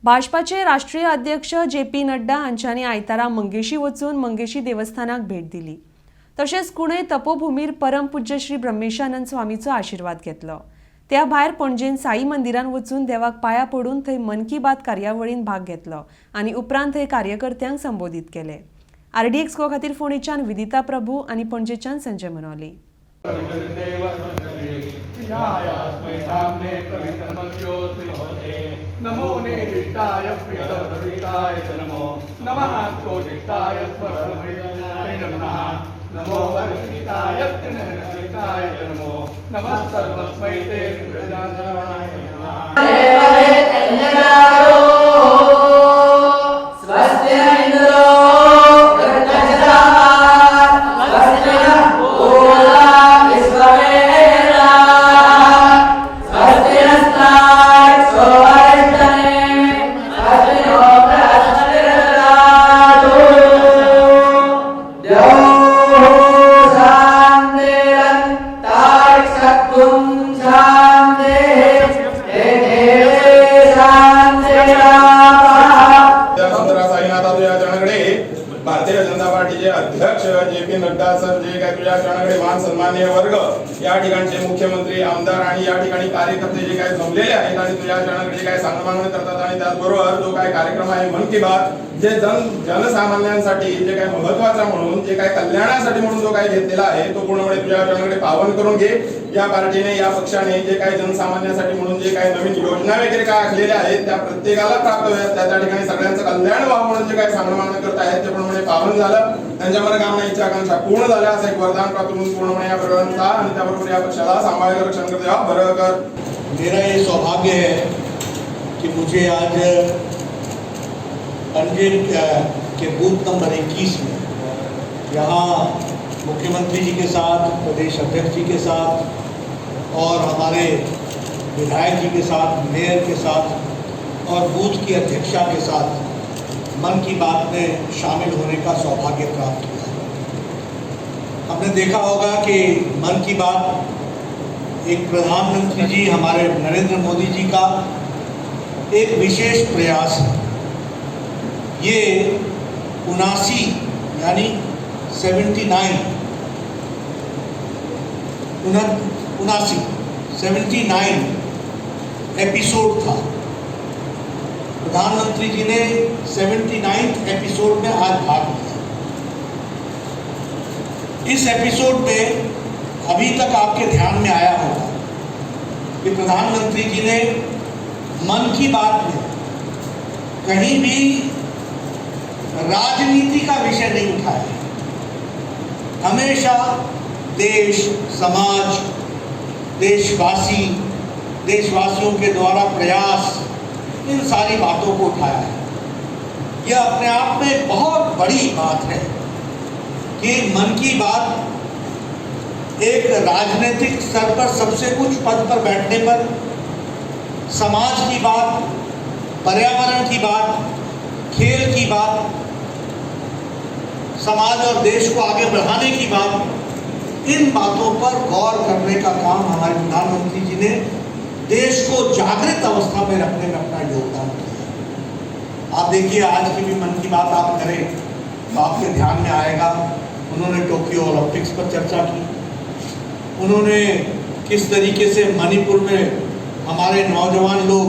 भाजपाचे राष्ट्रीय अध्यक्ष जे.पी. नड्डा हांच्यांनी आयतारा मंगेशी वचून मंगेशी देवस्थानाक भेट दिली। तशेंच कुणय तपोभूमीर परमपूज्य श्री ब्रह्मेशानंद स्वामीचो आशीर्वाद घेतलो। त्या भायर पणजेन साई मंदिरान वचून देवाक पाया पडून थंय मन की बात कार्यावळीन भाग घेतलो आनी उपरांत थंय कार्यकर्त्यांक संबोधित केले। RDX गो खातीर फोंडेच्यान विदिता प्रभू आनी पणजेच्यान संजय मनोली। नमो नेदिष्टाय प्रियदर्शिताय नमो नमः कोदिष्टाय स्वरमय नमः नमो वर्षिताय नमः नमो नमः सर्वस्मै ते प्रजानाय भारतीय जनता पार्टीचे अध्यक्ष जे.पी. नड्डा सर जे काही तुझ्या चरणाकडे मान सन्माननीय वर्ग या ठिकाणचे मुख्यमंत्री आमदार आणि या ठिकाणी कार्यकर्ते जे काही जमलेले आहेत आणि तुझ्या चरणाकडे जे काही सांगमागणी करतात आणि त्याचबरोबर जो काही कार्यक्रम आहे मन की बात जे जनसामान्यांसाठी जे काही महत्त्वाचा म्हणून जे काही कल्याणासाठी म्हणून जो काही घेतलेला आहे तो पूर्णपणे तुझ्या चरणाकडे पावन करून घे। या पार्टीने या पक्षाने जे काही जनसामान्यांसाठी म्हणून जे काही नवीन योजना वगैरे काय आखलेल्या आहेत त्या प्रत्येकाला प्राप्त व्हाव्यात, त्या ठिकाणी सगळ्यांचं कल्याण व्हावं म्हणून जे काही सांगमागणी करत आहेत ते पूर्णपणे पावन झालं, त्यांच्या मनोकामना इच्छा आकांक्षा पूर्ण झाल्या असं एक वरदान प्राप्त करून पूर्णपणे या प्रकरणाचा आणि त्याबरोबर या पक्षाला सांभाळकर रक्षण करते हा बरं कर। मेरा ये सौभाग्य है कि मुझे आज पंजेब के बूथ नंबर 21 में यहाँ मुख्यमंत्री जी के साथ, प्रदेश अध्यक्ष जी के साथ और हमारे विधायक जी के साथ, मेयर के साथ और बूथ की अध्यक्षा के साथ मन की बात में शामिल होने का सौभाग्य प्राप्त हुआ। हमने देखा होगा कि मन की बात एक प्रधानमंत्री जी हमारे नरेंद्र मोदी जी का एक विशेष प्रयास है। ये 79 यानी 79 एपिसोड था। प्रधानमंत्री जी ने 79 एपिसोड में आज भाग लिया। इस एपिसोड में अभी तक आपके ध्यान में आया होगा कि प्रधानमंत्री जी ने मन की बात में कहीं भी राजनीति का विषय नहीं उठाया। हमेशा देश, समाज, देशवासियों के द्वारा प्रयास, इन सारी बातों को उठाया है। यह अपने आप में एक बहुत बड़ी बात है कि मन की बात एक राजनीतिक स्तर पर सबसे उच्च पद पर बैठने पर समाज की बात, पर्यावरण की बात, खेल की बात, समाज और देश को आगे बढ़ाने की बात, इन बातों पर गौर करने का काम हमारे प्रधानमंत्री जी ने देश को जागृत अवस्था में रखने में अपना योगदान किया। आप देखिए आज की भी मन की बात आप करें तो आपके ध्यान में आएगा उन्होंने टोक्यो ओलंपिक्स पर चर्चा की, उन्होंने किस तरीके से मणिपुर में हमारे नौजवान लोग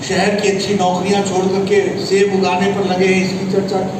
शहर की अच्छी नौकरियां छोड़ करके सेब उगाने पर लगे हैं इसकी चर्चा की।